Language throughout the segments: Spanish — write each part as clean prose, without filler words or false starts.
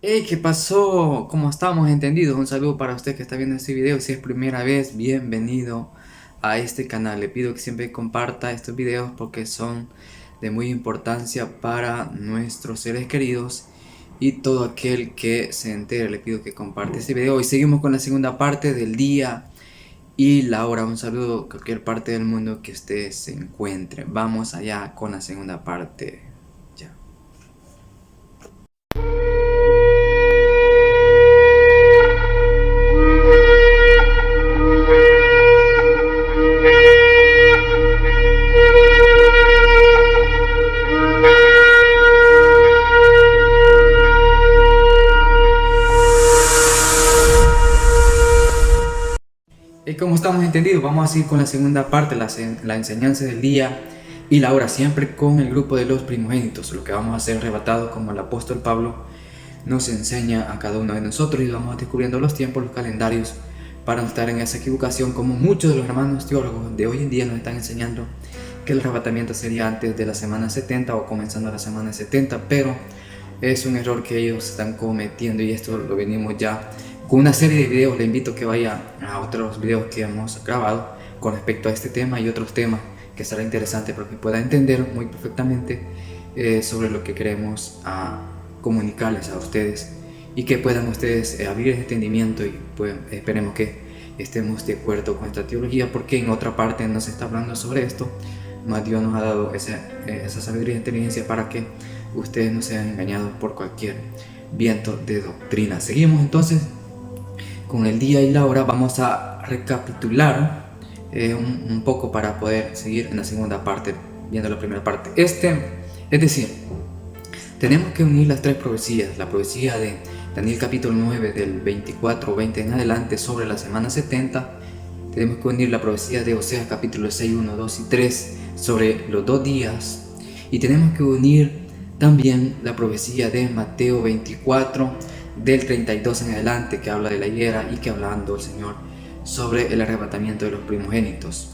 Hey, ¿qué pasó? ¿Cómo estamos? ¿Entendidos? Un saludo para usted que está viendo este video. Si es primera vez, bienvenido a este canal. Le pido que siempre comparta estos videos porque son de muy importancia para nuestros seres queridos y todo aquel que se entere. Le pido que comparte este video. Y seguimos con la segunda parte del día y la hora. Un saludo a cualquier parte del mundo que usted se encuentre. Vamos allá con la segunda parte. Ya. Y como estamos entendidos, vamos a seguir con la segunda parte, la enseñanza del día y la hora, siempre con el grupo de los primogénitos. Lo que vamos a hacer arrebatado, como el apóstol Pablo nos enseña a cada uno de nosotros, y vamos descubriendo los tiempos, los calendarios, para no estar en esa equivocación, como muchos de los hermanos teólogos de hoy en día nos están enseñando que el arrebatamiento sería antes de la semana 70 o comenzando la semana 70, pero es un error que ellos están cometiendo, y esto lo venimos ya con una serie de videos. Le invito a que vaya a otros videos que hemos grabado con respecto a este tema y otros temas que será interesante para que pueda entender muy perfectamente sobre lo que queremos comunicarles a ustedes, y que puedan ustedes abrir el entendimiento, y pues esperemos que estemos de acuerdo con esta teología, porque en otra parte no se está hablando sobre esto, más Dios nos ha dado esa sabiduría e inteligencia para que ustedes no sean engañados por cualquier viento de doctrina. Seguimos entonces con el día y la hora. Vamos a recapitular un poco para poder seguir en la segunda parte, viendo la primera parte. Es decir, tenemos que unir las tres profecías: la profecía de Daniel capítulo 9 del 24 o 20 en adelante sobre la semana 70. Tenemos que unir la profecía de Oseas capítulo 6, 1, 2 y 3 sobre los 2 días. Y tenemos que unir también la profecía de Mateo 24 del 32 en adelante, que habla de la higuera y que hablando el Señor sobre el arrebatamiento de los primogénitos.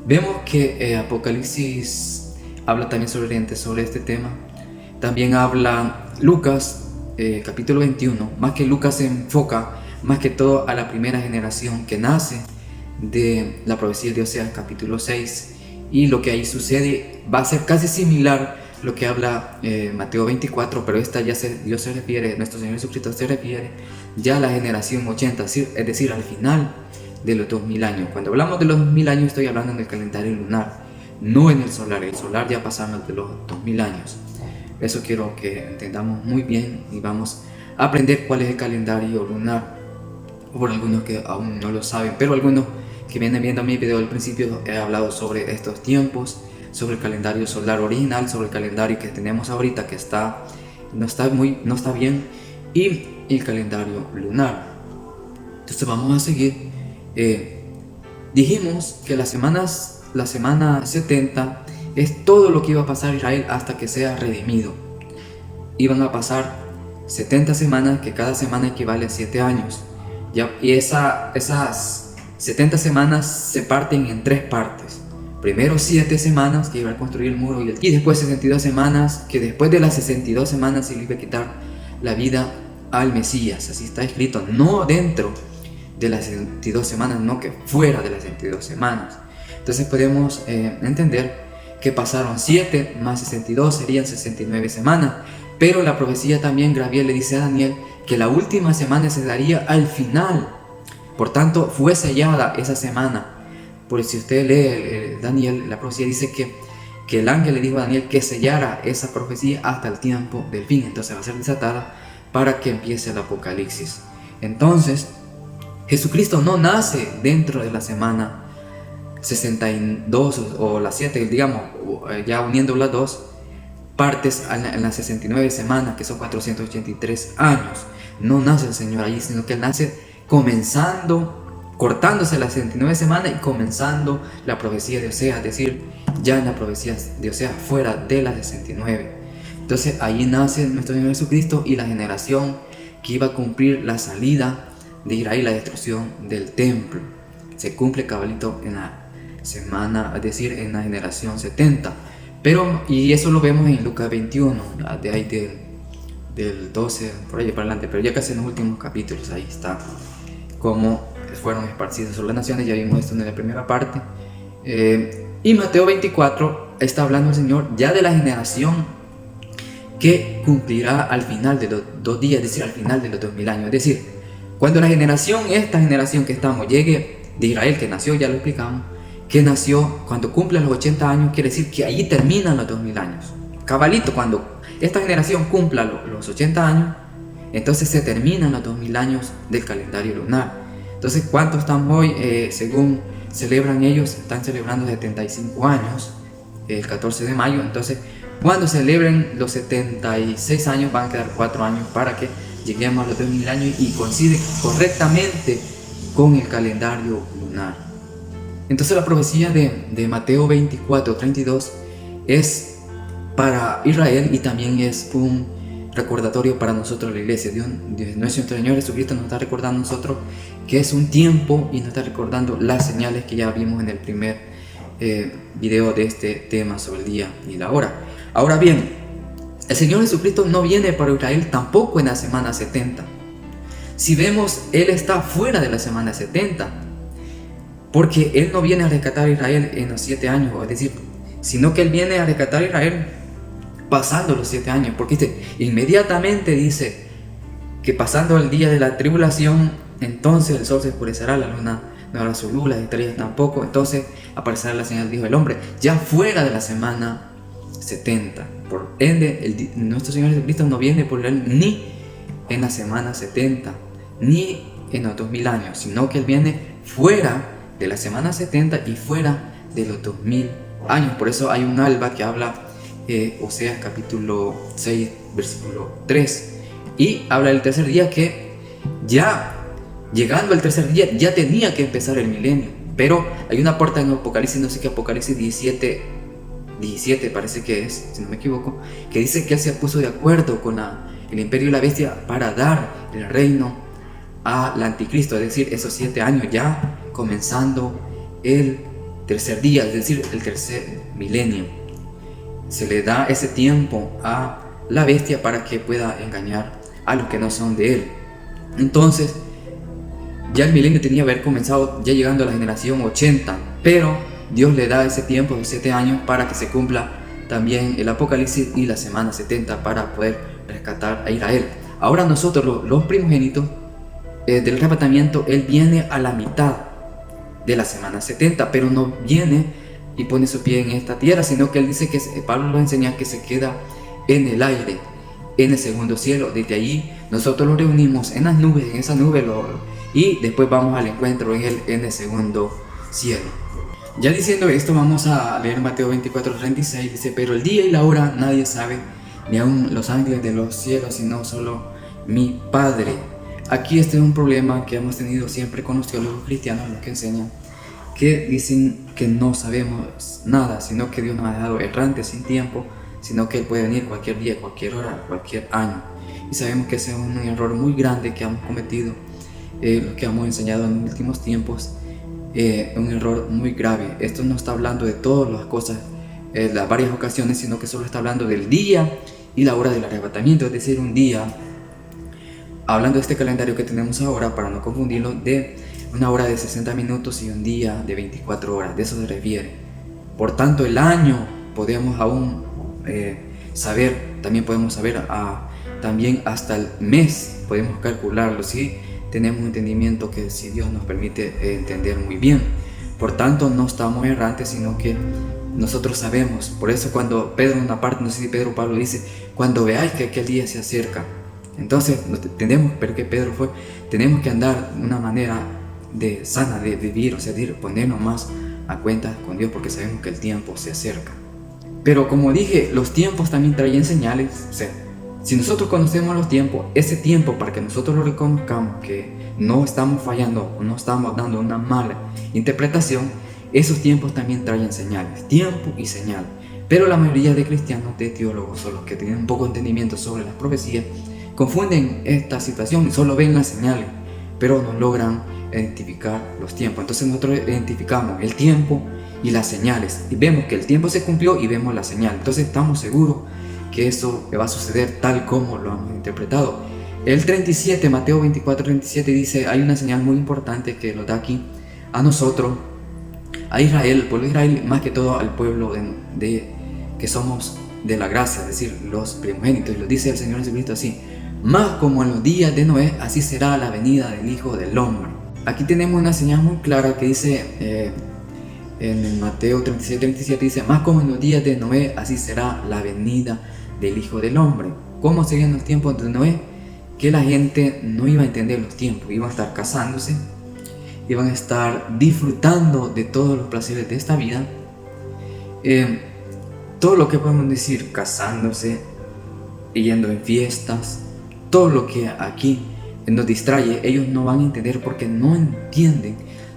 Vemos que Apocalipsis habla también sobre este tema. También habla Lucas capítulo 21, más que Lucas se enfoca más que todo a la primera generación que nace de la profecía de Oseas capítulo 6, y lo que ahí sucede va a ser casi similar lo que habla Mateo 24, pero esta ya Dios se refiere, nuestro Señor Jesucristo se refiere ya a la generación 80, es decir, al final de los 2000 años. Cuando hablamos de los 2000 años estoy hablando en el calendario lunar, no en el solar. El solar ya pasamos de los 2000 años. Eso quiero que entendamos muy bien, y vamos a aprender cuál es el calendario lunar, por algunos que aún no lo saben, pero algunos que vienen viendo mi video al principio he hablado sobre estos tiempos, sobre el calendario solar original, sobre el calendario que tenemos ahorita que no está bien, y el calendario lunar. Entonces vamos a seguir. Dijimos que la semana 70 es todo lo que iba a pasar Israel hasta que sea redimido. Iban a pasar 70 semanas, que cada semana equivale a 7 años. Y esas 70 semanas se parten en 3 partes. Primero 7 semanas que iba a construir el muro, y después 62 semanas, que después de las 62 semanas se le iba a quitar la vida al Mesías. Así está escrito, no dentro de las 62 semanas, no que fuera de las 62 semanas. Entonces podemos entender que pasaron 7 más 62 serían 69 semanas. Pero la profecía también, Gabriel le dice a Daniel que la última semana se daría al final. Por tanto, fue sellada esa semana. Por si usted lee Daniel, la profecía dice que el ángel le dijo a Daniel que sellara esa profecía hasta el tiempo del fin. Entonces va a ser desatada para que empiece el Apocalipsis. Entonces, Jesucristo no nace dentro de la semana 62 o las 7, digamos, ya uniendo las dos partes en las 69 semanas, que son 483 años. No nace el Señor allí, sino que Él nace cortándose las 69 semanas y comenzando la profecía de Oseas, es decir, ya en la profecía de Oseas fuera de las 69. Entonces allí nace nuestro Señor Jesucristo y la generación que iba a cumplir la salida de Israel, la destrucción del templo. Se cumple cabalito en la semana, es decir, en la generación 70. Y eso lo vemos en Lucas 21, de ahí del 12 por ahí para adelante, pero ya casi en los últimos capítulos ahí está cómo fueron esparcidas sobre las naciones. Ya vimos esto en la primera parte. Y Mateo 24 está hablando el Señor ya de la generación que cumplirá al final de los 2 días, es decir, al final de los 2000 años. Es decir, cuando esta generación que estamos llegue de Israel, que nació, ya lo explicamos, que nació cuando cumple los 80 años, quiere decir que allí terminan los 2000 años. Cabalito, cuando esta generación cumpla los 80 años, entonces se terminan los 2000 años del calendario lunar. Entonces, ¿cuántos están hoy? Según celebran ellos, están celebrando 75 años, el 14 de mayo. Entonces, cuando celebren los 76 años, van a quedar 4 años para que lleguemos a los 2000 años y coincide correctamente con el calendario lunar. Entonces, la profecía de Mateo 24, 32 es para Israel y también es un recordatorio para nosotros, la iglesia. Dios, nuestro Señor Jesucristo nos está recordando a nosotros que es un tiempo y nos está recordando las señales que ya vimos en el primer video de este tema sobre el día y la hora. Ahora bien, el Señor Jesucristo no viene para Israel tampoco en la semana 70. Si vemos, Él está fuera de la semana 70, porque Él no viene a rescatar a Israel en los 7 años, es decir, sino que Él viene a rescatar a Israel pasando los 7 años, porque inmediatamente dice que pasando el día de la tribulación, entonces el sol se oscurecerá, la luna no hará su luz, las estrellas tampoco, entonces aparecerá la señal del Hijo del Hombre, ya fuera de la semana 70. Por ende, nuestro Señor Jesucristo no viene por Él ni en la semana 70, ni en los 2000 años, sino que Él viene fuera de la semana 70 y fuera de los 2000 años. Por eso hay un alba que habla Oseas capítulo 6 versículo 3, y habla del tercer día, que ya llegando al tercer día ya tenía que empezar el milenio. Pero hay una puerta en Apocalipsis, no sé qué, Apocalipsis 17 parece que es, si no me equivoco, que dice que Él se puso de acuerdo con el imperio y la bestia para dar el reino al anticristo, es decir, esos 7 años ya comenzando el tercer día, es decir, el tercer milenio. Se le da ese tiempo a la bestia para que pueda engañar a los que no son de Él. Entonces, ya el milenio tenía que haber comenzado ya llegando a la generación 80, pero Dios le da ese tiempo de 7 años para que se cumpla también el Apocalipsis y la semana 70 para poder rescatar a Israel. Ahora nosotros, los primogénitos del arrebatamiento, Él viene a la mitad de la semana 70, pero no viene y pone su pie en esta tierra, sino que Él dice que Pablo nos enseña que se queda en el aire, en el segundo cielo. Desde allí nosotros lo reunimos en las nubes, en esa nube, y después vamos al encuentro en el segundo cielo. Ya diciendo esto, vamos a leer Mateo 24:36. Dice: pero el día y la hora nadie sabe, ni aun los ángeles de los cielos, sino solo mi Padre. Aquí este es un problema que hemos tenido siempre con los teólogos cristianos, los que enseñan, que dicen que no sabemos nada, sino que Dios nos ha dejado errantes sin tiempo, sino que Él puede venir cualquier día, cualquier hora, cualquier año. Y sabemos que ese es un error muy grande que hemos cometido, lo que hemos enseñado en los últimos tiempos, un error muy grave. Esto no está hablando de todas las cosas, las varias ocasiones, sino que solo está hablando del día y la hora del arrebatamiento, es decir, un día, hablando de este calendario que tenemos ahora, para no confundirlo, de una hora de 60 minutos y un día de 24 horas, de eso se refiere. Por tanto, el año podemos aún saber, también podemos saber, también hasta el mes podemos calcularlo, si tenemos un entendimiento que, si Dios nos permite entender muy bien. Por tanto, no estamos errantes, sino que nosotros sabemos. Por eso cuando Pedro, en una parte, no sé si Pedro o Pablo, dice: cuando veáis que aquel día se acerca, entonces tenemos, pero que Pedro fue, tenemos que andar de una manera sana de vivir, o sea, de ponernos más a cuenta con Dios, porque sabemos que el tiempo se acerca. Pero como dije, los tiempos también traen señales. O sea, si nosotros conocemos los tiempos, ese tiempo, para que nosotros lo reconozcamos, que no estamos fallando, no estamos dando una mala interpretación, esos tiempos también traen señales, tiempo y señal. Pero la mayoría de cristianos, de teólogos, o los que tienen un poco de entendimiento sobre las profecías, confunden esta situación y solo ven las señales, pero no logran identificar los tiempos. Entonces nosotros identificamos el tiempo y las señales, y vemos que el tiempo se cumplió y vemos la señal. Entonces estamos seguros que eso va a suceder tal como lo hemos interpretado. El 37, Mateo 24, 37 dice, hay una señal muy importante que lo da aquí a nosotros, a Israel, el pueblo de Israel, más que todo al pueblo que somos de la gracia, es decir, los primogénitos. Y lo dice el Señor Jesucristo así: más como en los días de Noé, así será la venida del Hijo del Hombre. Aquí tenemos una señal muy clara que dice en Mateo 37, 37 dice, más como en los días de Noé, así será la venida del Hijo del Hombre. ¿Cómo serían los tiempos de Noé? Que la gente no iba a entender los tiempos, iban a estar casándose, iban a estar disfrutando de todos los placeres de esta vida, todo lo que podemos decir, casándose, yendo en fiestas, todo lo que aquí nos distrae, ellos no van a entender porque no entienden.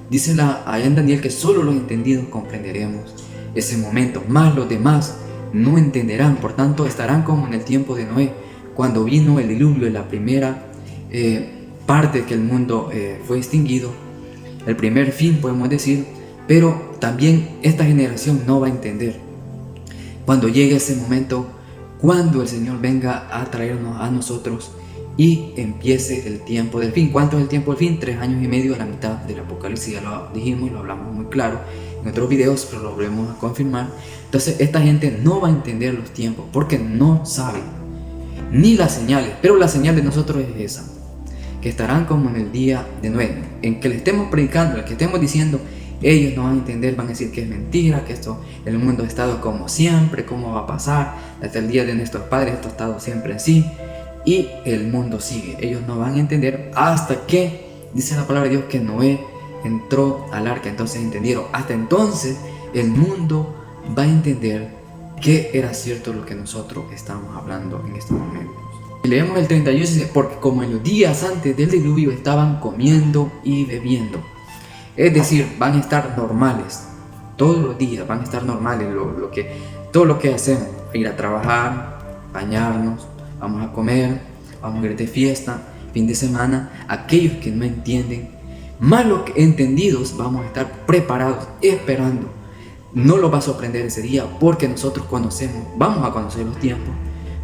Dice allá en Daniel que solo los entendidos comprenderemos ese momento, más los demás no entenderán. Por tanto, estarán como en el tiempo de Noé, cuando vino el diluvio, la primera parte que el mundo fue extinguido, el primer fin podemos decir, pero también esta generación no va a entender cuando llegue ese momento, cuando el Señor venga a traernos a nosotros y empiece el tiempo del fin. ¿Cuánto es el tiempo del fin? 3 años y medio, a la mitad del Apocalipsis. Ya lo dijimos y lo hablamos muy claro en otros videos, pero lo volvemos a confirmar. Entonces esta gente no va a entender los tiempos porque no saben ni las señales, pero la señal de nosotros es esa, que estarán como en el día de Noé, en que le estemos predicando, el que estemos diciendo, ellos no van a entender, van a decir que es mentira, que el mundo ha estado como siempre, cómo va a pasar, hasta el día de nuestros padres esto ha estado siempre así, y el mundo sigue. Ellos no van a entender hasta que, dice la palabra de Dios, que Noé entró al arca, entonces entendieron. Hasta entonces el mundo va a entender que era cierto lo que nosotros estamos hablando en estos momentos. Y leemos el 31, dice, porque como en los días antes del diluvio estaban comiendo y bebiendo. Es decir, van a estar normales, todos los días van a estar normales, todo lo que hacemos, ir a trabajar, bañarnos, vamos a comer, vamos a ir de fiesta, fin de semana. Aquellos que no entienden, más los entendidos, vamos a estar preparados, esperando. No lo va a sorprender ese día porque nosotros conocemos, vamos a conocer los tiempos,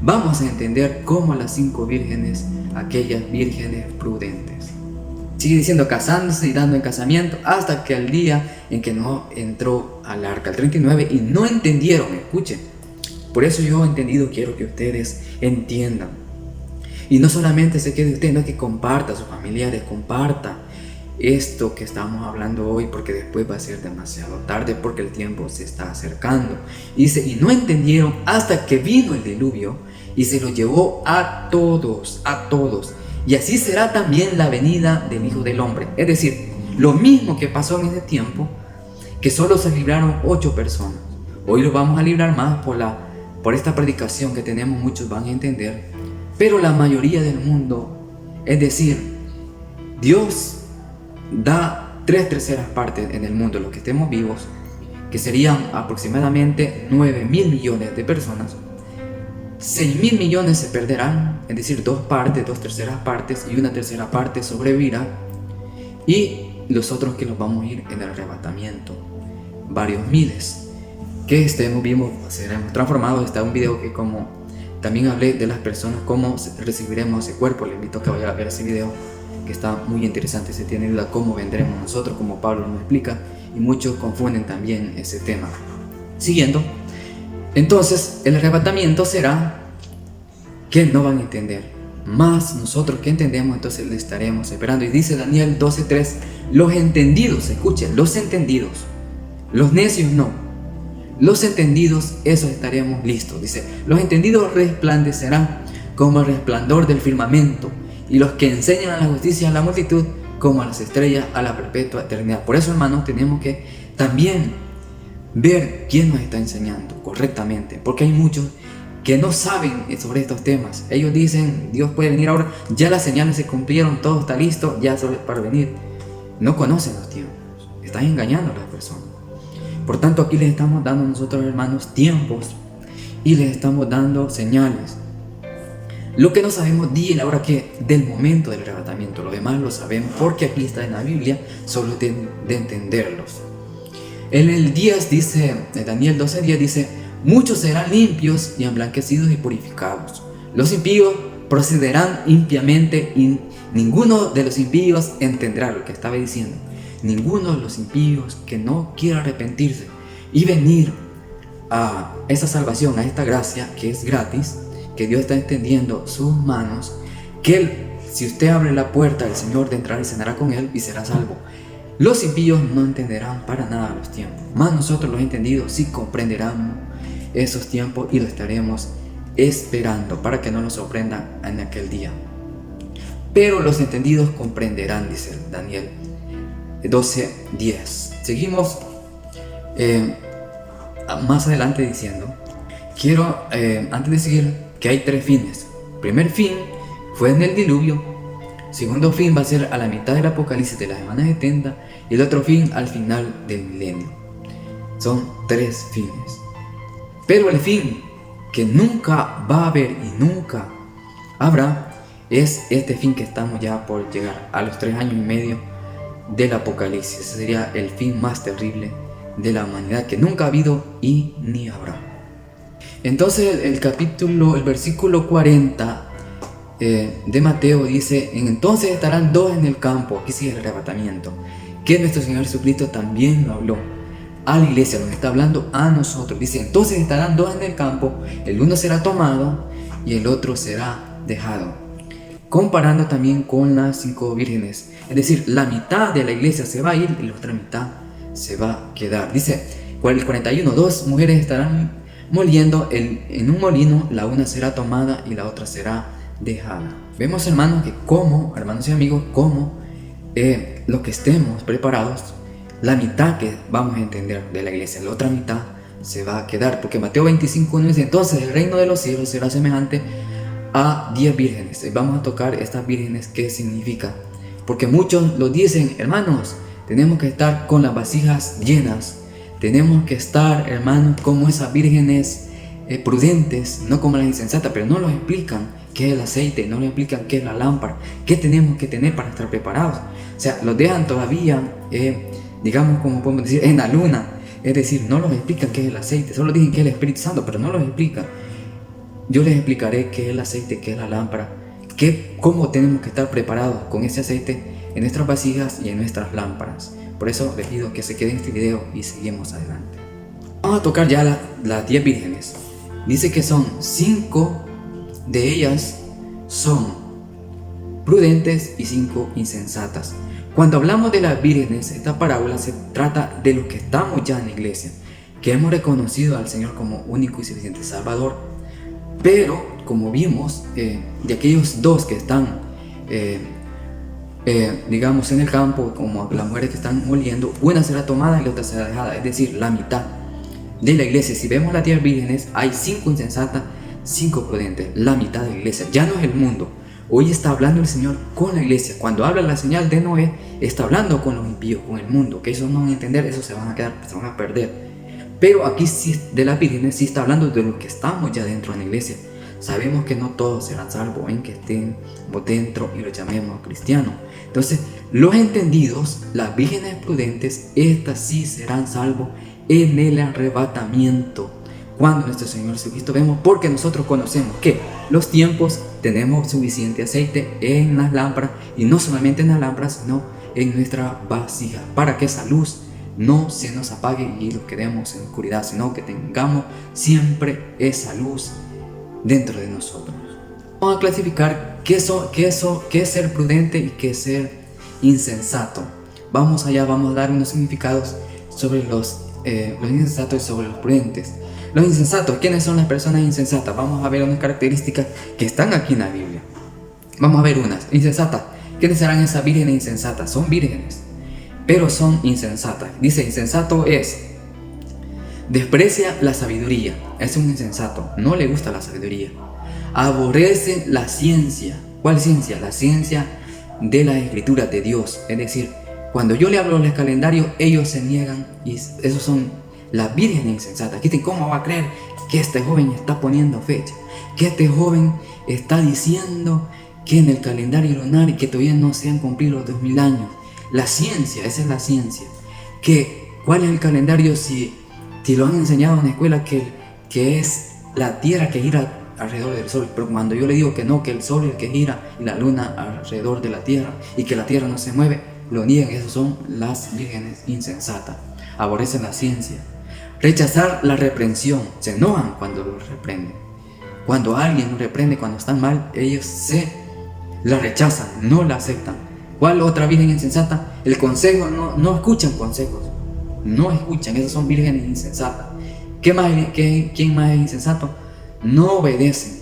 vamos a entender como las 5 vírgenes, aquellas vírgenes prudentes. Sigue diciendo, casándose y dando en casamiento hasta que al día en que no entró al arca, el 39, y no entendieron. Escuchen, por eso yo entendido quiero que ustedes entiendan. Y no solamente se quede usted, no, que comparta a sus familiares, comparta esto que estamos hablando hoy, porque después va a ser demasiado tarde, porque el tiempo se está acercando. Y dice, y no entendieron hasta que vino el diluvio y se lo llevó a todos, a todos. Y así será también la venida del Hijo del Hombre. Es decir, lo mismo que pasó en ese tiempo, que solo se libraron 8 personas. Hoy lo vamos a librar más por esta predicación que tenemos, muchos van a entender. Pero la mayoría del mundo, es decir, Dios da 3/3 partes en el mundo, los que estemos vivos, que serían aproximadamente 9.000 millones de personas. 6.000 millones se perderán, es decir, 2 partes, 2/3 partes, y 1/3 parte sobrevivirá, y los otros que los vamos a ir en el arrebatamiento, varios miles, que vivos, seremos transformados. Está un video que, como también hablé de las personas, cómo recibiremos ese cuerpo, le invito a que vaya a ver ese video, que está muy interesante. Se tiene duda cómo vendremos nosotros, como Pablo nos explica, y muchos confunden también ese tema. Siguiendo, entonces el arrebatamiento será que no van a entender, más nosotros que entendemos, entonces le estaremos esperando. Y dice Daniel 12:3, los entendidos, escuchen, los entendidos, los necios no, los entendidos, esos estaremos listos. Dice, los entendidos resplandecerán como el resplandor del firmamento, y los que enseñan a la justicia a la multitud como a las estrellas a la perpetua eternidad. Por eso, hermanos, tenemos que también ver quién nos está enseñando correctamente, porque hay muchos que no saben sobre estos temas. Ellos dicen, Dios puede venir ahora, ya las señales se cumplieron, todo está listo, ya solo es para venir. No conocen los tiempos, están engañando a las personas. Por tanto, aquí les estamos dando nosotros, hermanos, tiempos, y les estamos dando señales. Lo que no sabemos día y la hora que del momento del arrebatamiento, lo demás lo sabemos porque aquí está en la Biblia, solo de entenderlos. En el 10 dice, en Daniel 12:10 dice, Muchos serán limpios y emblanquecidos y purificados. Los impíos procederán impiamente y ninguno de los impíos entenderá lo que estaba diciendo. Ninguno de los impíos que no quiera arrepentirse y venir a esa salvación, a esta gracia que es gratis, que Dios está extendiendo sus manos, que Él, si usted abre la puerta al Señor, de entrar y cenará con Él y será salvo. Los impíos no entenderán para nada los tiempos, más nosotros los entendidos sí comprenderán esos tiempos y lo estaremos esperando para que no nos sorprenda en aquel día. Pero los entendidos comprenderán, dice Daniel 12:10. Seguimos más adelante diciendo, quiero antes de seguir, que hay 3 fines. Primer fin fue en el diluvio. Segundo fin va a ser a la mitad del Apocalipsis de las semanas 70 y el otro fin al final del milenio. Son 3 fines. Pero el fin que nunca va a haber y nunca habrá es este fin que estamos ya por llegar a los 3 años y medio del Apocalipsis. Ese sería el fin más terrible de la humanidad que nunca ha habido y ni habrá. Entonces el versículo 40 de Mateo dice, entonces estarán 2 en el campo. Aquí sigue el arrebatamiento, que nuestro Señor Jesucristo también lo habló a la iglesia, nos está hablando a nosotros. Dice, entonces estarán 2 en el campo, el uno será tomado y el otro será dejado. Comparando también con las 5 vírgenes, es decir, la mitad de la iglesia se va a ir y la otra mitad se va a quedar. Dice el 41, 2 mujeres estarán moliendo en un molino, la una será tomada y la otra será dejada. Vemos, hermanos, que hermanos y amigos, los que estemos preparados, la mitad que vamos a entender de la iglesia, la otra mitad se va a quedar, porque Mateo 25:1 dice, entonces el reino de los cielos será semejante a 10 vírgenes. Vamos a tocar estas vírgenes, qué significa, porque muchos lo dicen, hermanos, tenemos que estar con las vasijas llenas, tenemos que estar, hermanos, como esas vírgenes prudentes, no como las insensatas, pero no nos explican qué es el aceite, no nos explican qué es la lámpara, qué tenemos que tener para estar preparados. O sea, los dejan todavía, digamos, como podemos decir, en la luna. Es decir, no nos explican qué es el aceite, solo dicen que es el Espíritu Santo, pero no los explican. Yo les explicaré qué es el aceite, qué es la lámpara, cómo tenemos que estar preparados con ese aceite en nuestras vasijas y en nuestras lámparas. Por eso les pido que se queden en este video y seguimos adelante. Vamos a tocar ya las 10 vírgenes. Dice que son 5 de ellas son prudentes y 5 insensatas. Cuando hablamos de las vírgenes, esta parábola se trata de los que estamos ya en la iglesia, que hemos reconocido al Señor como único y suficiente Salvador. Pero, como vimos, de aquellos 2 que están, digamos, en el campo, como las mujeres que están moliendo, una será tomada y la otra será dejada, es decir, la mitad de la iglesia. Si vemos las 10 vírgenes, hay 5 insensatas, 5 prudentes, la mitad de la iglesia. Ya no es el mundo. Hoy está hablando el Señor con la iglesia. Cuando habla la señal de Noé, está hablando con los impíos, con el mundo, que eso no van a entender, eso se van a quedar, se van a perder. Pero aquí sí, de las vírgenes, sí está hablando de los que estamos ya dentro de la iglesia. Sabemos que no todos serán salvos en que estén dentro y los llamemos cristianos. Entonces, los entendidos, las vírgenes prudentes, estas sí serán salvos en el arrebatamiento, cuando nuestro Señor Jesucristo vemos, porque nosotros conocemos que los tiempos tenemos suficiente aceite en las lámparas, y no solamente en las lámparas, sino en nuestra vasija, para que esa luz no se nos apague y lo quedemos en oscuridad, sino que tengamos siempre esa luz dentro de nosotros. Vamos a clasificar qué es ser prudente y qué es ser insensato. Vamos a dar unos significados sobre los insensatos y sobre los prudentes. Los insensatos, ¿quiénes son las personas insensatas? Vamos a ver unas características que están aquí en la Biblia. Vamos a ver unas. Insensatas, ¿quiénes serán esas vírgenes insensatas? Son vírgenes, pero son insensatas. Dice, insensato es, desprecia la sabiduría. Es un insensato, no le gusta la sabiduría. Aborrece la ciencia. ¿Cuál ciencia? La ciencia de las escrituras de Dios. Es decir, cuando yo le hablo del calendario, ellos se niegan, y esos son las vírgenes insensatas. Dicen, ¿cómo va a creer que este joven está poniendo fecha? Que este joven está diciendo que en el calendario lunar y que todavía no se han cumplido los 2000 años. La ciencia, esa es la ciencia. ¿Cuál es el calendario si lo han enseñado en la escuela que que es la tierra que gira alrededor del sol. Pero cuando yo le digo que no, que el sol es el que gira y la luna alrededor de la tierra y que la tierra no se mueve, lo niegan. Esas son las vírgenes insensatas. Aborrecen la ciencia. Rechazar la reprensión. Se enojan cuando los reprenden. Cuando alguien los reprende, cuando están mal, ellos la rechazan, no la aceptan. ¿Cuál otra virgen insensata? El consejo. No escuchan consejos. No escuchan. Esas son vírgenes insensatas. ¿Quién más es insensato? No obedecen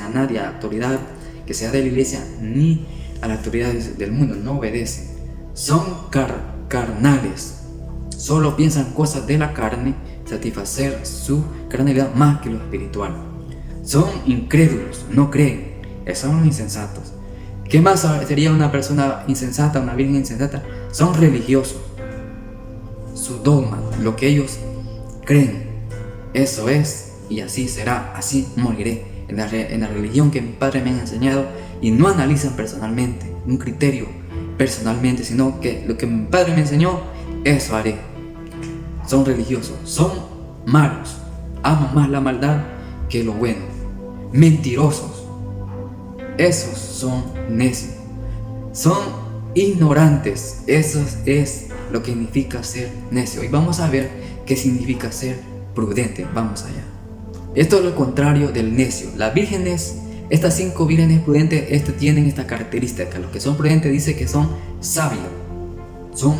a nadie, a la autoridad que sea de la iglesia, ni a las autoridades del mundo. No obedecen. Son carnales. Solo piensan cosas de la carne, satisfacer su carnalidad más que lo espiritual. Son incrédulos, no creen. Esos son los insensatos. ¿Qué más sería una persona insensata, una virgen insensata? Son religiosos. Su dogma, lo que ellos creen, eso es y así será, así moriré en la religión que mi padre me ha enseñado, y no analizan personalmente, un criterio personalmente, sino que lo que mi padre me enseñó, eso haré. Son religiosos, son malos, aman más la maldad que lo bueno, mentirosos. Esos son necios, son ignorantes. Eso es lo que significa ser necio. Y vamos a ver qué significa ser prudente. Vamos allá. Esto es lo contrario del necio. Las vírgenes, estas 5 vírgenes prudentes, tienen esta característica. Los que son prudentes dice que son sabios, son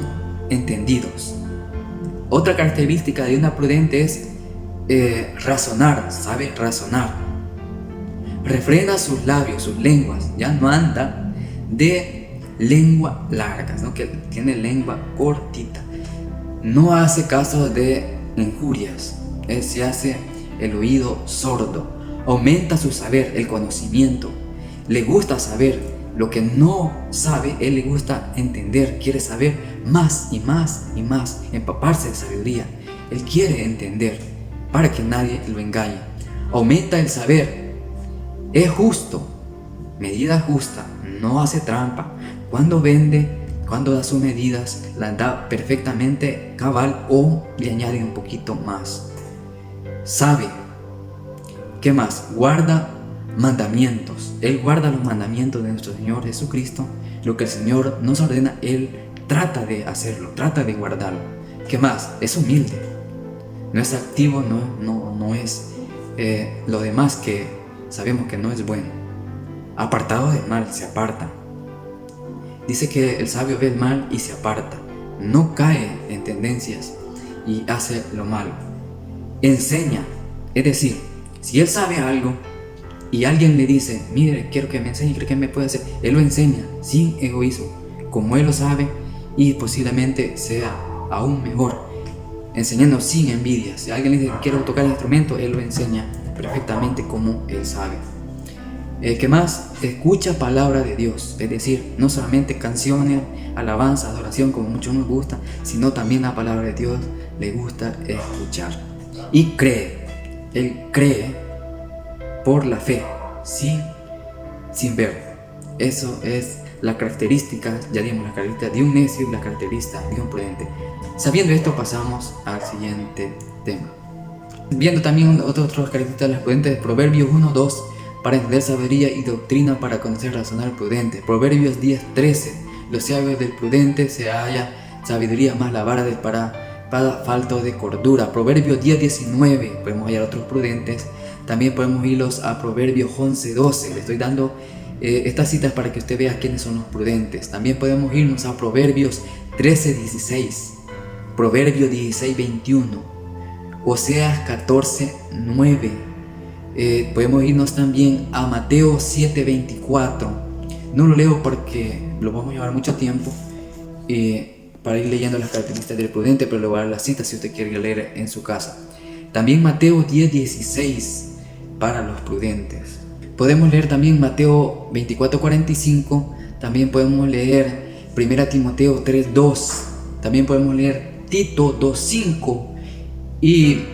entendidos. Otra característica de una prudente es razonar, sabe razonar. Refrena sus labios, sus lenguas, ya no anda de lengua larga, sino que tiene lengua cortita. No hace caso de injurias, se hace el oído sordo. Aumenta su saber, el conocimiento. Le gusta saber lo que no sabe, él le gusta entender, quiere saber más y más y más, empaparse de sabiduría. Él quiere entender para que nadie lo engañe. Aumenta el saber. Es justo, medida justa, no hace trampa. Cuando vende, cuando da sus medidas, las da perfectamente cabal o le añade un poquito más. Sabe. ¿Qué más? Guarda mandamientos. Él guarda los mandamientos de nuestro Señor Jesucristo. Lo que el Señor nos ordena, Él trata de hacerlo, trata de guardarlo. ¿Qué más? Es humilde. No es activo, no es lo demás que sabemos que no es bueno. Apartado del mal, se aparta. Dice que el sabio ve el mal y se aparta. No cae en tendencias y hace lo malo. Enseña. Es decir, si él sabe algo y alguien le dice, mire, quiero que me enseñe, creo que me puede hacer, él lo enseña sin egoísmo, como él lo sabe, y posiblemente sea aún mejor, enseñando sin envidia. Si alguien le dice, quiero tocar el instrumento, él lo enseña perfectamente como él sabe. ¿Qué más? Escucha palabra de Dios, es decir, no solamente canciones, alabanza, adoración como muchos nos gusta, sino también la palabra de Dios le gusta escuchar. Y cree. Él cree por la fe, sin ver. Eso es la característica, ya dimos la característica de un necio y la característica de un prudente. Sabiendo esto, pasamos al siguiente tema. Viendo también otras características de las prudentes, Proverbios 1:2, para entender sabiduría y doctrina, para conocer razonar prudente. Proverbios 10:13, los sabios del prudente se halla sabiduría, más la vara de para falto de cordura. Proverbios 10:19, podemos hallar otros prudentes. También podemos irlos a Proverbios 11:12. Le estoy dando estas citas para que usted vea quiénes son los prudentes. También podemos irnos a Proverbios 13:16, Proverbios 16:21, Oseas 14:9. Podemos irnos también a Mateo 7:24. No lo leo porque lo vamos a llevar mucho tiempo para ir leyendo las características del prudente, pero le voy a dar las citas si usted quiere leer en su casa. También Mateo 10:16 para los prudentes. Podemos leer también Mateo 24:45. También podemos leer 1 Timoteo 3:2. También podemos leer Tito 2:5. Y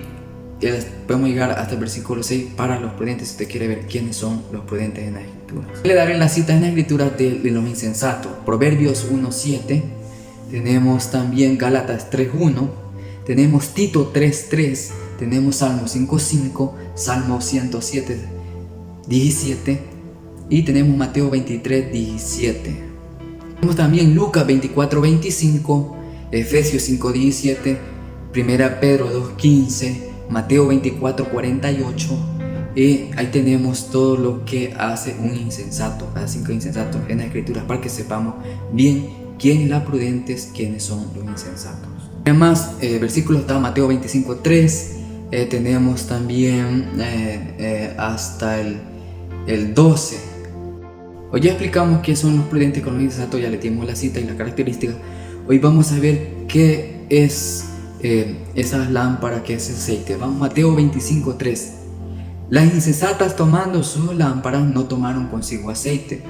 podemos llegar hasta el versículo 6 para los prudentes, si usted quiere ver quiénes son los prudentes en la escritura. Le daré las citas en la escritura de los insensatos. Proverbios 1:7. Tenemos también Gálatas 3:1. Tenemos Tito 3:3. tenemos Salmo 5:5, Salmo 107:17 y tenemos Mateo 23:17. Tenemos también Lucas 24:25, Efesios 5:17, 1 Pedro 2:15, Mateo 24:48. Y ahí tenemos todo lo que hace un insensato, las 5 insensatos en las escrituras, para que sepamos bien quiénes la prudentes, quiénes son los insensatos. Además, versículo está Mateo 25:3, tenemos también hasta el 12. Hoy ya explicamos qué son los prudentes con los insensatos, ya le dimos la cita y las características. Hoy vamos a ver qué es esas lámparas, qué es aceite. Vamos, Mateo 25:3. Las insensatas tomando sus lámparas no tomaron consigo aceite.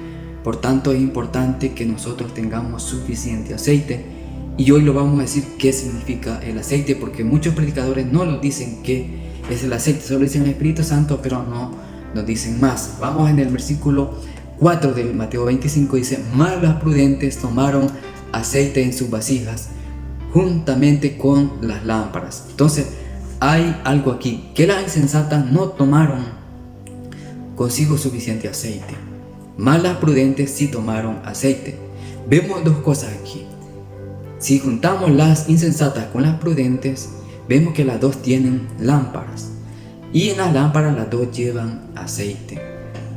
Por tanto es importante que nosotros tengamos suficiente aceite. Y hoy lo vamos a decir qué significa el aceite, porque muchos predicadores no nos dicen qué es el aceite, solo dicen el Espíritu Santo, pero no nos dicen más. Vamos en el versículo 4 del Mateo 25, dice: mas las prudentes tomaron aceite en sus vasijas juntamente con las lámparas. Entonces hay algo aquí, que las insensatas no tomaron consigo suficiente aceite, mas las prudentes sí tomaron aceite. Vemos dos cosas aquí. Si juntamos las insensatas con las prudentes, vemos que las dos tienen lámparas, y en las lámparas las dos llevan aceite.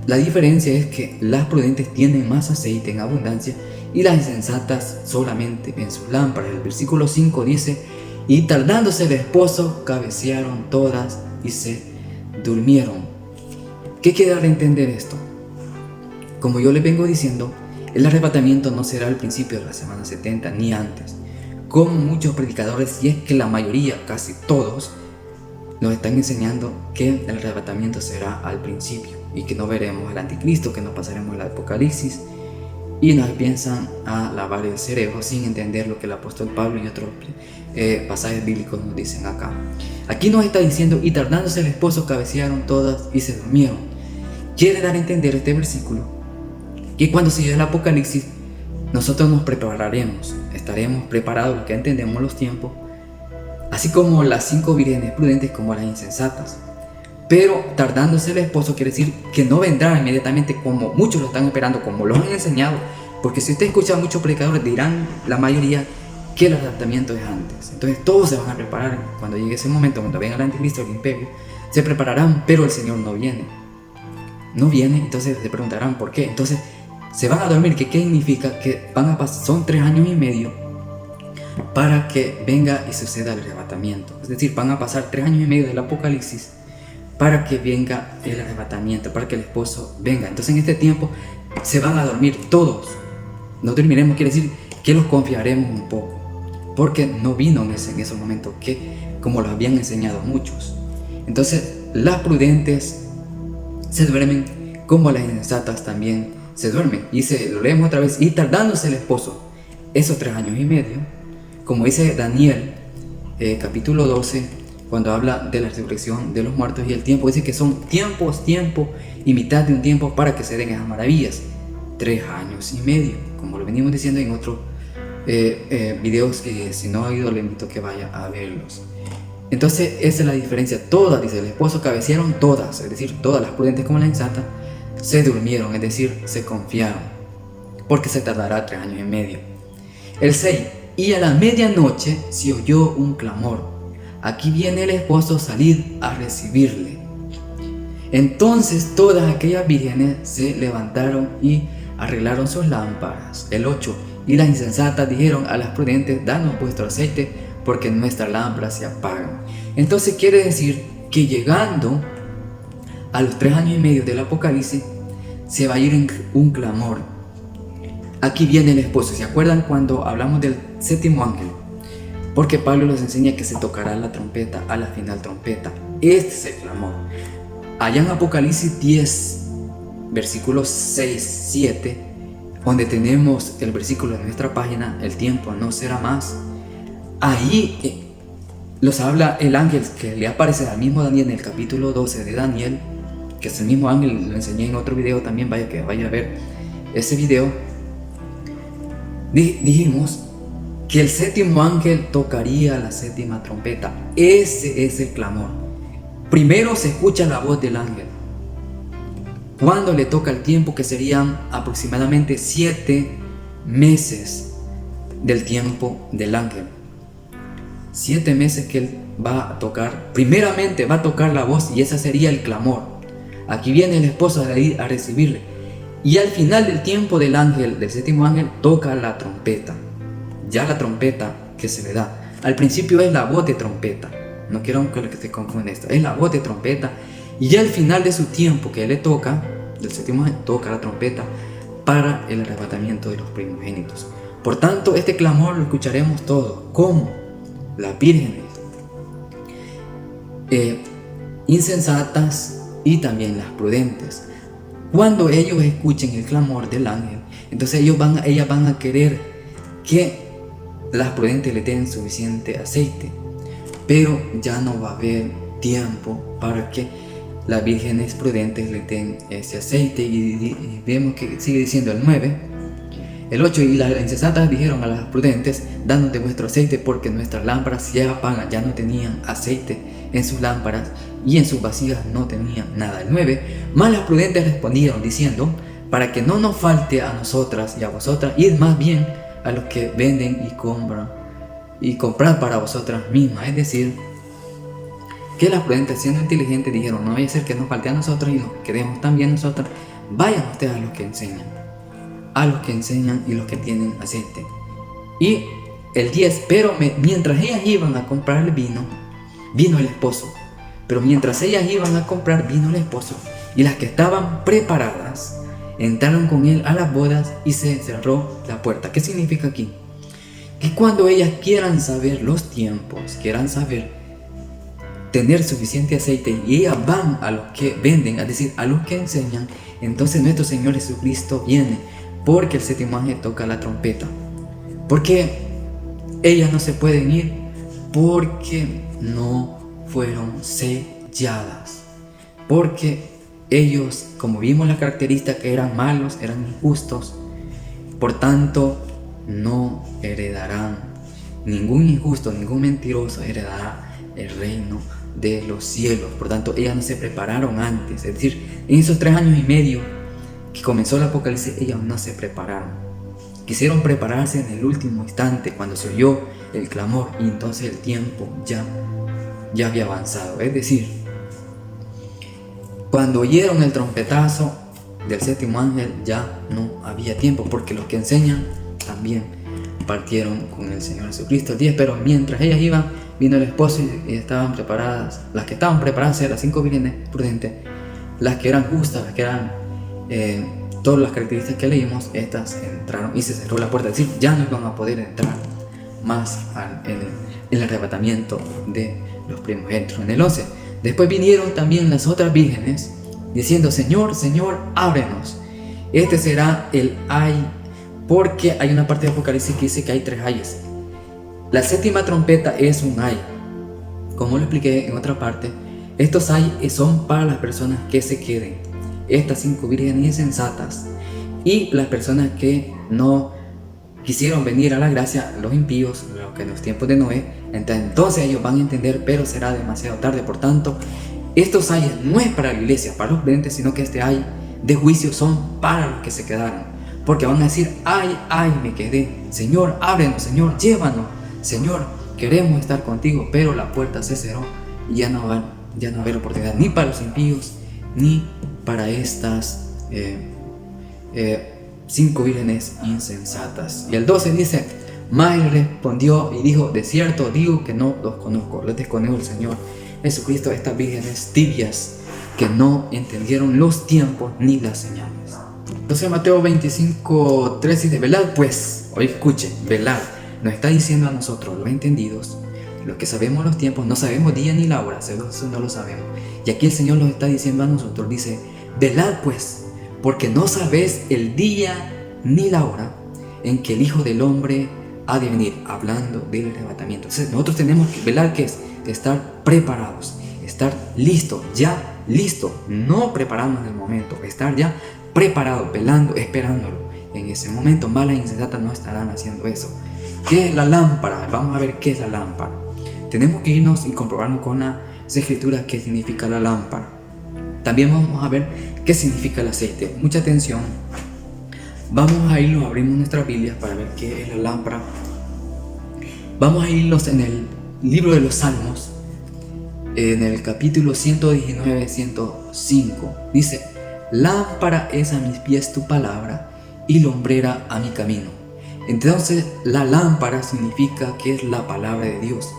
La diferencia es que las prudentes tienen más aceite en abundancia y las insensatas solamente en sus lámparas. El versículo 5 dice: y tardándose el esposo, cabecearon todas y se durmieron. ¿Qué quiere dar a entender esto? Como yo les vengo diciendo, el arrebatamiento no será al principio de la semana 70 ni antes, como muchos predicadores, y es que la mayoría, casi todos, nos están enseñando que el arrebatamiento será al principio y que no veremos al anticristo, que no pasaremos el apocalipsis, y nos piensan a lavar el cerebro sin entender lo que el apóstol Pablo y otros pasajes bíblicos nos dicen acá. Aquí nos está diciendo: y tardándose el esposo, cabecearon todas y se durmieron. Quiere dar a entender este versículo que cuando se llegue el apocalipsis, nosotros nos prepararemos, estaremos preparados, los que entendemos los tiempos, así como las 5 vírgenes prudentes como las insensatas. Pero tardándose el esposo quiere decir que no vendrá inmediatamente como muchos lo están esperando, como lo han enseñado, porque si usted escucha a muchos predicadores, dirán la mayoría que el arrebatamiento es antes. Entonces todos se van a preparar cuando llegue ese momento, cuando venga el anticristo, el imperio, se prepararán, pero el Señor no viene. No viene, entonces se preguntarán por qué. Entonces se van a dormir. ¿Qué significa? Que van a pasar, son 3 años y medio para que venga y suceda el arrebatamiento. Es decir, van a pasar 3 años y medio del apocalipsis para que venga el arrebatamiento, para que el esposo venga. Entonces en este tiempo se van a dormir todos. No dormiremos, quiere decir que los confiaremos un poco, porque no vino en esos momentos, que como lo habían enseñado muchos. Entonces las prudentes se duermen, como las insensatas también se duermen. Y lo leemos otra vez: y tardándose el esposo esos 3 años y medio, como dice Daniel capítulo 12, cuando habla de la resurrección de los muertos y el tiempo, dice que son tiempo y mitad de un tiempo para que se den esas maravillas. 3 años y medio, como lo venimos diciendo en otros videos, que si no ha oído le invito a que vaya a verlos. Entonces esa es la diferencia. Todas, dice el esposo, cabecearon todas, es decir, todas las prudentes como la insensata se durmieron, es decir, se confiaron, porque se tardará 3 años y medio. El 6: y a la medianoche se oyó un clamor. Aquí viene el esposo, salir a recibirle. Entonces todas aquellas vírgenes se levantaron y arreglaron sus lámparas. El 8: y las insensatas dijeron a las prudentes: danos vuestro aceite, porque nuestras lámparas se apagan. Entonces quiere decir que llegando a los 3 años y medio del apocalipsis, se va a ir en un clamor. Aquí viene el esposo. ¿Se acuerdan cuando hablamos del 7º ángel? Porque Pablo nos enseña que se tocará la trompeta a la final trompeta. Este es el clamor. Allá en Apocalipsis 10, versículos 6, 7, donde tenemos el versículo de nuestra página: el tiempo no será más. Ahí los habla el ángel que le aparece al mismo Daniel en el capítulo 12 de Daniel, que es el mismo ángel. Lo enseñé en otro video también, vaya a ver ese video. Dijimos que el 7º ángel tocaría la 7ª trompeta. Ese es el clamor. Primero se escucha la voz del ángel. Cuando le toca el tiempo, que serían aproximadamente 7 meses del tiempo del ángel. 7 meses que él va a tocar. Primeramente va a tocar la voz y ese sería el clamor. Aquí viene el esposo a ir a recibirle. Y al final del tiempo del ángel, del séptimo ángel, toca la trompeta. Ya la trompeta que se le da. Al principio es la voz de trompeta. No quiero que se confunda esto. Es la voz de trompeta. Y ya al final de su tiempo que él le toca, del séptimo ángel, toca la trompeta para el arrebatamiento de los primogénitos. Por tanto, este clamor lo escucharemos todos. ¿Cómo? Las vírgenes insensatas y también las prudentes. Cuando ellos escuchen el clamor del ángel, entonces ellas van a querer que las prudentes le den suficiente aceite, pero ya no va a haber tiempo para que las vírgenes prudentes le den ese aceite. Y vemos que sigue diciendo el 9, el 8, y las insensatas dijeron a las prudentes: danos de vuestro aceite, porque nuestras lámparas ya apagan. Ya no tenían aceite en sus lámparas y en sus vasijas no tenían nada. El 9, mas las prudentes respondieron diciendo: para que no nos falte a nosotras y a vosotras, id más bien a los que venden y comprad para vosotras mismas. Es decir, que las prudentes, siendo inteligentes, dijeron: no vaya a ser que nos falte a nosotros y nos quedemos también nosotras. Vayan ustedes a los que enseñan y los que tienen aceite. Y el 10, pero mientras ellas iban a comprar el vino, vino el esposo. Pero mientras ellas iban a comprar, vino el esposo. Y las que estaban preparadas entraron con él a las bodas y se cerró la puerta. ¿Qué significa aquí? Que cuando ellas quieran saber los tiempos, quieran saber tener suficiente aceite, y ellas van a los que venden, es decir, a los que enseñan, entonces nuestro Señor Jesucristo viene, porque el séptimo ángel toca la trompeta. Porque ellas no se pueden ir, porque no fueron selladas. Porque ellos, como vimos la característica, que eran malos, eran injustos, por tanto no heredarán. Ningún injusto, ningún mentiroso heredará el reino de los cielos. Por tanto, ellas no se prepararon antes. Es decir, en esos 3 años y medio que comenzó el Apocalipsis, ellas no se prepararon. Quisieron prepararse en el último instante, cuando se oyó el clamor, y entonces el tiempo ya había avanzado. Es decir, cuando oyeron el trompetazo del séptimo ángel, ya no había tiempo, porque los que enseñan también partieron con el Señor Jesucristo. El 10, pero mientras ellas iban, vino el esposo y estaban preparadas. Las que estaban preparadas eran las 5 vírgenes prudentes, las que eran justas, las que eran todas las características que leímos. Estas entraron y se cerró la puerta. Es decir, ya no iban a poder entrar más en el arrebatamiento de los primogénitos. En el 11, después vinieron también las otras vírgenes diciendo: Señor, Señor, ábrenos. Este será el ay, porque hay una parte de Apocalipsis que dice que hay 3 ayes. La séptima trompeta es un ay. Como lo expliqué en otra parte, estos ay son para las personas que se queden, estas 5 vírgenes insensatas, y las personas que no quisieron venir a la gracia, los impíos, los que en los tiempos de Noé. Entonces ellos van a entender, pero será demasiado tarde. Por tanto, estos ayes no es para la iglesia, para los creyentes, sino que este ay de juicio son para los que se quedaron, porque van a decir: ay, ay, me quedé. Señor, ábrenos. Señor, llévanos. Señor, queremos estar contigo, pero la puerta se cerró y ya no va a haber oportunidad ni para los impíos ni para estas 5 vírgenes insensatas. Y el 12 dice: mas él respondió y dijo: de cierto digo que no los conozco. Les desconozco el Señor Jesucristo, estas vírgenes tibias que no entendieron los tiempos ni las señales. Entonces Mateo 25:3 dice: velad pues, hoy escuchen, velad. Nos está diciendo a nosotros, los entendidos, los que sabemos los tiempos. No sabemos día ni la hora, eso no lo sabemos. Y aquí el Señor nos está diciendo a nosotros, dice: velad pues, porque no sabéis el día ni la hora en que el Hijo del Hombre ha de venir, hablando del arrebatamiento. Entonces nosotros tenemos que velar, que es estar preparados, estar listos, ya listo, no prepararnos en el momento, estar ya preparados, velando, esperándolo. En ese momento malas e insensatas no estarán haciendo eso. ¿Qué es la lámpara? Vamos a ver qué es la lámpara. Tenemos que irnos y comprobarnos con la esa escritura qué significa la lámpara. También vamos a ver qué significa el aceite. Mucha atención. Vamos a irnos, abrimos nuestras Biblias para ver qué es la lámpara. Vamos a irnos en el libro de los Salmos, en el capítulo 119, 105. Dice: lámpara es a mis pies tu palabra y lumbrera a mi camino. Entonces la lámpara significa que es la palabra de Dios,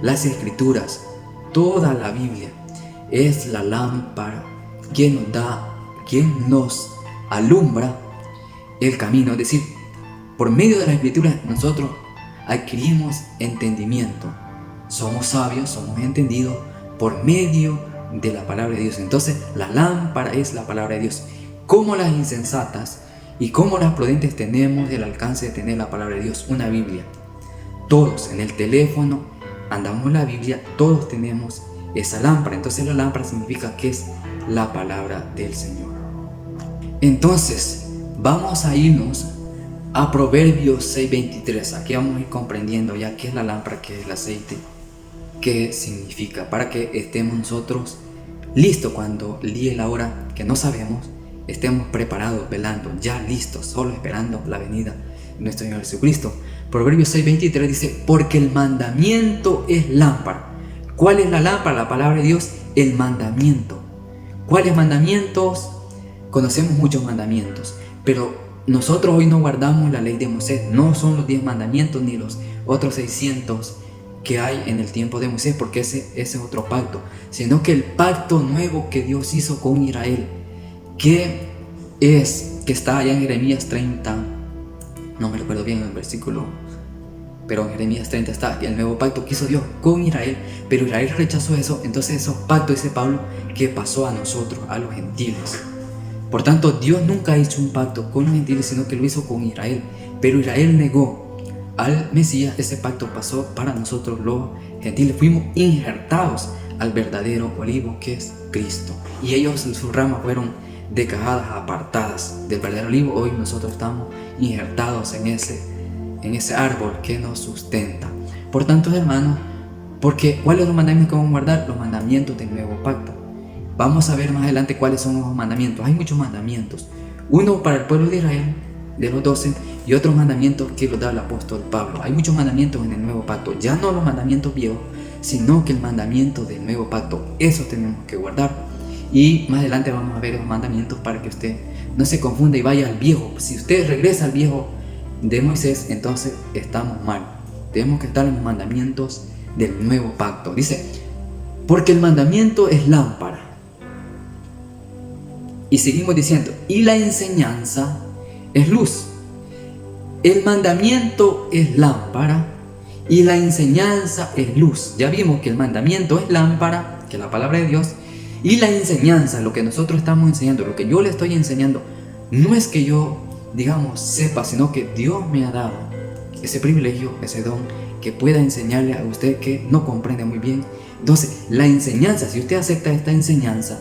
las escrituras, toda la Biblia es la lámpara quien nos alumbra el camino. Es decir, por medio de la escritura nosotros adquirimos entendimiento, somos sabios, somos entendidos por medio de la palabra de Dios. Entonces la lámpara es la palabra de Dios. Como las insensatas y como las prudentes tenemos el alcance de tener la palabra de Dios, una Biblia. Todos en el teléfono andamos la Biblia, todos tenemos esa lámpara. Entonces la lámpara significa que es la palabra del Señor. Entonces vamos a irnos a Proverbios 6:23. Aquí vamos a ir comprendiendo ya qué es la lámpara, qué es el aceite, qué significa, para que estemos nosotros listos cuando llegue la hora que no sabemos, estemos preparados, velando, ya listos, solo esperando la venida de nuestro Señor Jesucristo. Proverbios 6:23 dice: porque el mandamiento es lámpara. ¿Cuál es la lámpara? La palabra de Dios, el mandamiento. ¿Cuáles mandamientos? Conocemos muchos mandamientos, pero nosotros hoy no guardamos la ley de Moisés. No son los 10 mandamientos ni los otros 600 que hay en el tiempo de Moisés, porque ese es otro pacto, sino que el pacto nuevo que Dios hizo con Israel, que está allá en Jeremías 30, no me recuerdo bien el versículo, pero en Jeremías 30 está el nuevo pacto que hizo Dios con Israel, pero Israel rechazó eso. Entonces esos pactos, dice Pablo, que pasó a nosotros, a los gentiles. Por tanto, Dios nunca hizo un pacto con los gentiles, sino que lo hizo con Israel, pero Israel negó al Mesías. Ese pacto pasó para nosotros los gentiles, fuimos injertados al verdadero olivo que es Cristo, y ellos, sus ramas fueron desgajadas, apartadas del verdadero olivo. Hoy nosotros estamos injertados en ese árbol que nos sustenta. Por tanto, hermanos, porque ¿cuáles son los mandamientos que vamos a guardar? Los mandamientos del nuevo pacto. Vamos a ver más adelante cuáles son los mandamientos. Hay muchos mandamientos, uno para el pueblo de Israel, de los 12, y otros mandamientos que los da el apóstol Pablo. Hay muchos mandamientos en el nuevo pacto, ya no los mandamientos viejos, sino que el mandamiento del nuevo pacto. Eso tenemos que guardar, y más adelante vamos a ver los mandamientos para que usted no se confunda y vaya al viejo. Si usted regresa al viejo de Moisés, entonces estamos mal. Tenemos que estar en los mandamientos del nuevo pacto. Dice: porque el mandamiento es lámpara. Y seguimos diciendo: y la enseñanza es luz. El mandamiento es lámpara y la enseñanza es luz. Ya vimos que el mandamiento es lámpara, que es la palabra de Dios, y la enseñanza, lo que nosotros estamos enseñando, lo que yo le estoy enseñando, no es que yo, digamos, sepa, sino que Dios me ha dado ese privilegio, ese don, que pueda enseñarle a usted que no comprende muy bien. Entonces, la enseñanza, si usted acepta esta enseñanza,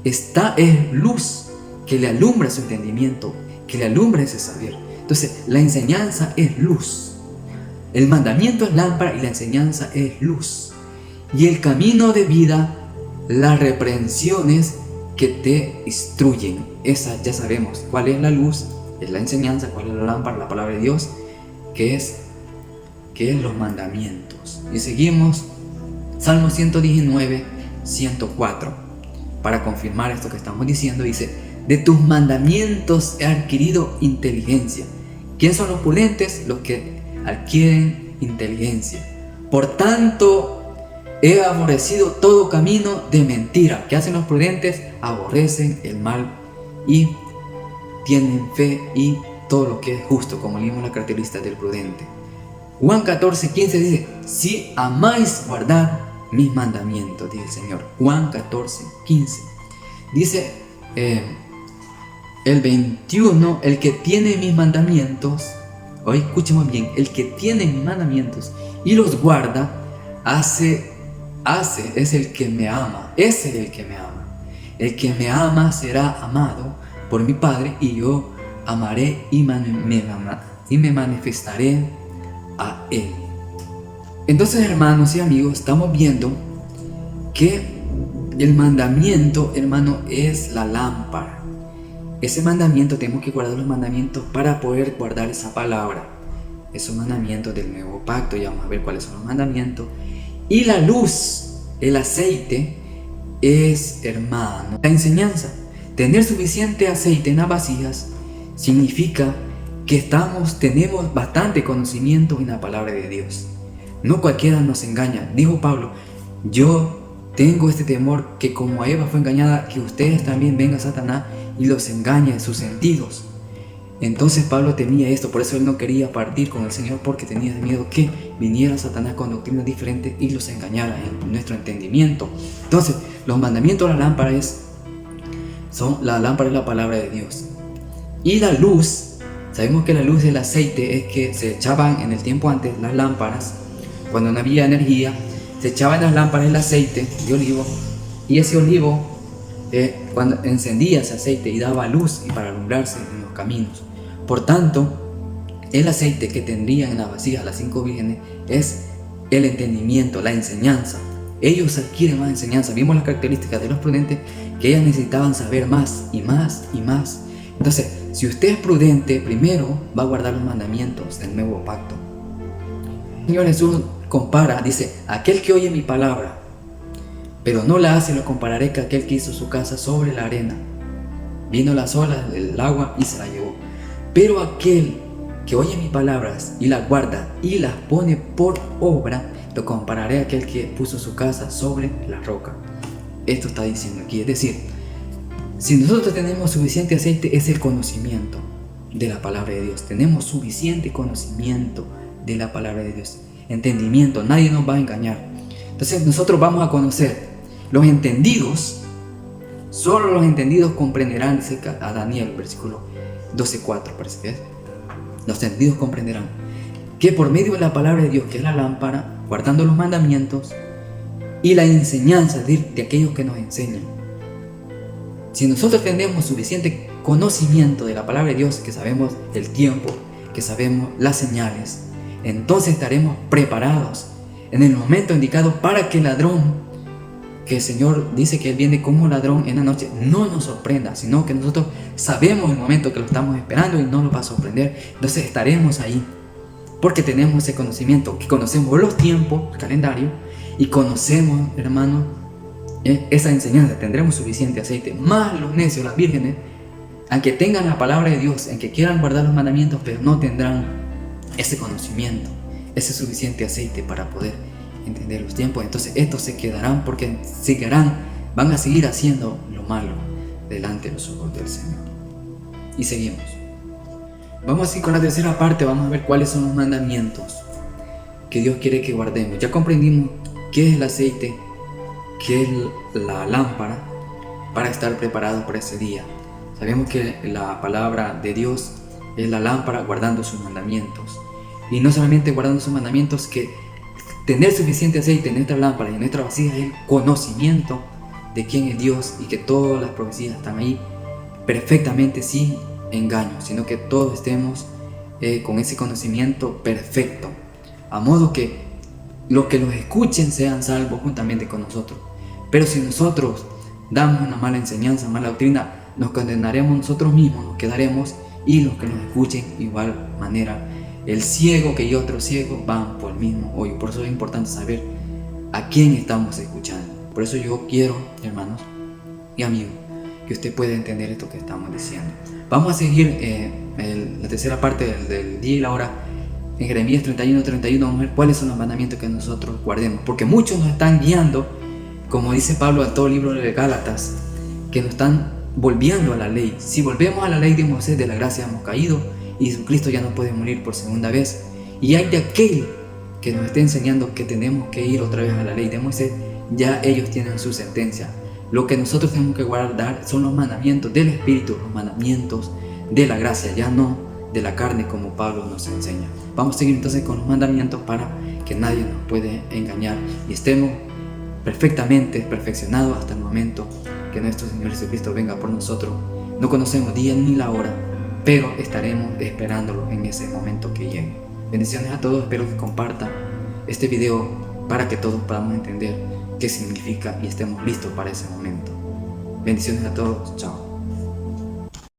es luz que le alumbra su entendimiento, que le alumbra ese saber. Entonces, la enseñanza es luz. El mandamiento es lámpara y la enseñanza es luz. Y el camino de vida, las reprensiones que te instruyen. Esa ya sabemos cuál es la luz, es la enseñanza, cuál es la lámpara, la palabra de Dios, que es los mandamientos. Y seguimos Salmo 119, 104. Para confirmar esto que estamos diciendo, dice: de tus mandamientos he adquirido inteligencia. ¿Quién son los prudentes? Los que adquieren inteligencia. Por tanto, he aborrecido todo camino de mentira. ¿Qué hacen los prudentes? Aborrecen el mal y tienen fe y todo lo que es justo, como leímos la característica del prudente. Juan 14, 15 dice: si amáis guardar mis mandamientos, dice el Señor. Juan 14, 15. Dice el 21, el que tiene mis mandamientos, hoy escuchemos bien, el que tiene mis mandamientos y los guarda, es el que me ama. Ese es el que me ama. El que me ama será amado por mi Padre, y yo amaré y me manifestaré a él. Entonces, hermanos y amigos, estamos viendo que el mandamiento, hermano, es la lámpara. Ese mandamiento, tenemos que guardar los mandamientos para poder guardar esa palabra. Esos mandamientos del nuevo pacto, ya vamos a ver cuáles son los mandamientos. Y la luz, el aceite, es, hermano, la enseñanza. Tener suficiente aceite en las vasijas significa que tenemos bastante conocimiento en la palabra de Dios. No cualquiera nos engaña. Dijo Pablo, yo tengo este temor que como a Eva fue engañada, que ustedes también venga Satanás y los engañe en sus sentidos. Entonces Pablo temía esto, por eso él no quería partir con el Señor, porque tenía miedo que viniera Satanás con doctrinas diferentes y los engañara en nuestro entendimiento. Entonces, los mandamientos de la lámpara la lámpara es la palabra de Dios. Y la luz, sabemos que la luz del aceite es que se echaban en el tiempo antes las lámparas, cuando no había energía, se echaba en las lámparas el aceite de olivo, y ese olivo, cuando encendía ese aceite y daba luz y para alumbrarse en los caminos. Por tanto, el aceite que tendrían en las vasijas las 5 vírgenes es el entendimiento, la enseñanza. Ellos adquieren más enseñanza. Vimos las características de los prudentes, que ellas necesitaban saber más y más y más. Entonces, si usted es prudente, primero va a guardar los mandamientos del nuevo pacto. El Señor Jesús compara, dice, aquel que oye mi palabra, pero no la hace, lo compararé con aquel que hizo su casa sobre la arena. Vino las olas del agua y se la llevó. Pero aquel que oye mis palabras y las guarda y las pone por obra, lo compararé a aquel que puso su casa sobre la roca. Esto está diciendo aquí, es decir, si nosotros tenemos suficiente aceite, es el conocimiento de la palabra de Dios. Tenemos suficiente conocimiento de la palabra de Dios. Entendimiento, nadie nos va a engañar. Entonces nosotros vamos a conocer. Los entendidos, solo los entendidos comprenderán, dice a Daniel, versículo 12:4, parece que es. Los entendidos comprenderán que por medio de la palabra de Dios, que es la lámpara, guardando los mandamientos y la enseñanza de aquellos que nos enseñan. Si nosotros tenemos suficiente conocimiento de la palabra de Dios, que sabemos el tiempo, que sabemos las señales, entonces estaremos preparados en el momento indicado para que el ladrón, que el Señor dice que Él viene como ladrón en la noche, no nos sorprenda, sino que nosotros sabemos el momento que lo estamos esperando y no nos va a sorprender. Entonces estaremos ahí, porque tenemos ese conocimiento, que conocemos los tiempos, el calendario, y conocemos, hermano, esa enseñanza. Tendremos suficiente aceite. Más los necios, las vírgenes, aunque tengan la palabra de Dios, aunque quieran guardar los mandamientos, pero no tendrán ese conocimiento, ese suficiente aceite para poder entender los tiempos. Entonces estos se quedarán, porque van a seguir haciendo lo malo delante de los ojos del Señor. Y seguimos. Vamos a ir con la tercera parte. Vamos a ver cuáles son los mandamientos que Dios quiere que guardemos. Ya comprendimos qué es el aceite, qué es la lámpara, para estar preparados para ese día. Sabemos que la palabra de Dios es la lámpara, guardando sus mandamientos. Y no solamente guardando sus mandamientos, que tener suficiente aceite en nuestra lámpara y en nuestra vasija es el conocimiento de quién es Dios, y que todas las profecías están ahí perfectamente, sin engaño, sino que todos estemos con ese conocimiento perfecto, a modo que los que los escuchen sean salvos juntamente con nosotros. Pero si nosotros damos una mala enseñanza, mala doctrina, nos condenaremos nosotros mismos, nos quedaremos, y los que nos escuchen igual manera. El ciego que y otro ciego van por el mismo hoyo. Por eso es importante saber a quién estamos escuchando. Por eso yo quiero, hermanos y amigos, que usted pueda entender esto que estamos diciendo. Vamos a seguir la tercera parte del día y la hora. En Jeremías 31:31 vamos a ver cuáles son los mandamientos que nosotros guardemos. Porque muchos nos están guiando, como dice Pablo en todo el libro de Gálatas, que nos están volviendo a la ley. Si volvemos a la ley de Moisés, de la gracia hemos caído, y Jesucristo ya no puede morir por segunda vez. Y hay de aquel que nos esté enseñando que tenemos que ir otra vez a la ley de Moisés, ya ellos tienen su sentencia. Lo que nosotros tenemos que guardar son los mandamientos del Espíritu, los mandamientos de la gracia, ya no de la carne como Pablo nos enseña. Vamos a seguir entonces con los mandamientos para que nadie nos puede engañar y estemos perfectamente perfeccionados hasta el momento que nuestro Señor Jesucristo venga por nosotros. No conocemos día ni la hora, pero estaremos esperándolo en ese momento que llegue. Bendiciones a todos, espero que compartan este video para que todos podamos entender qué significa y estemos listos para ese momento. Bendiciones a todos, chao.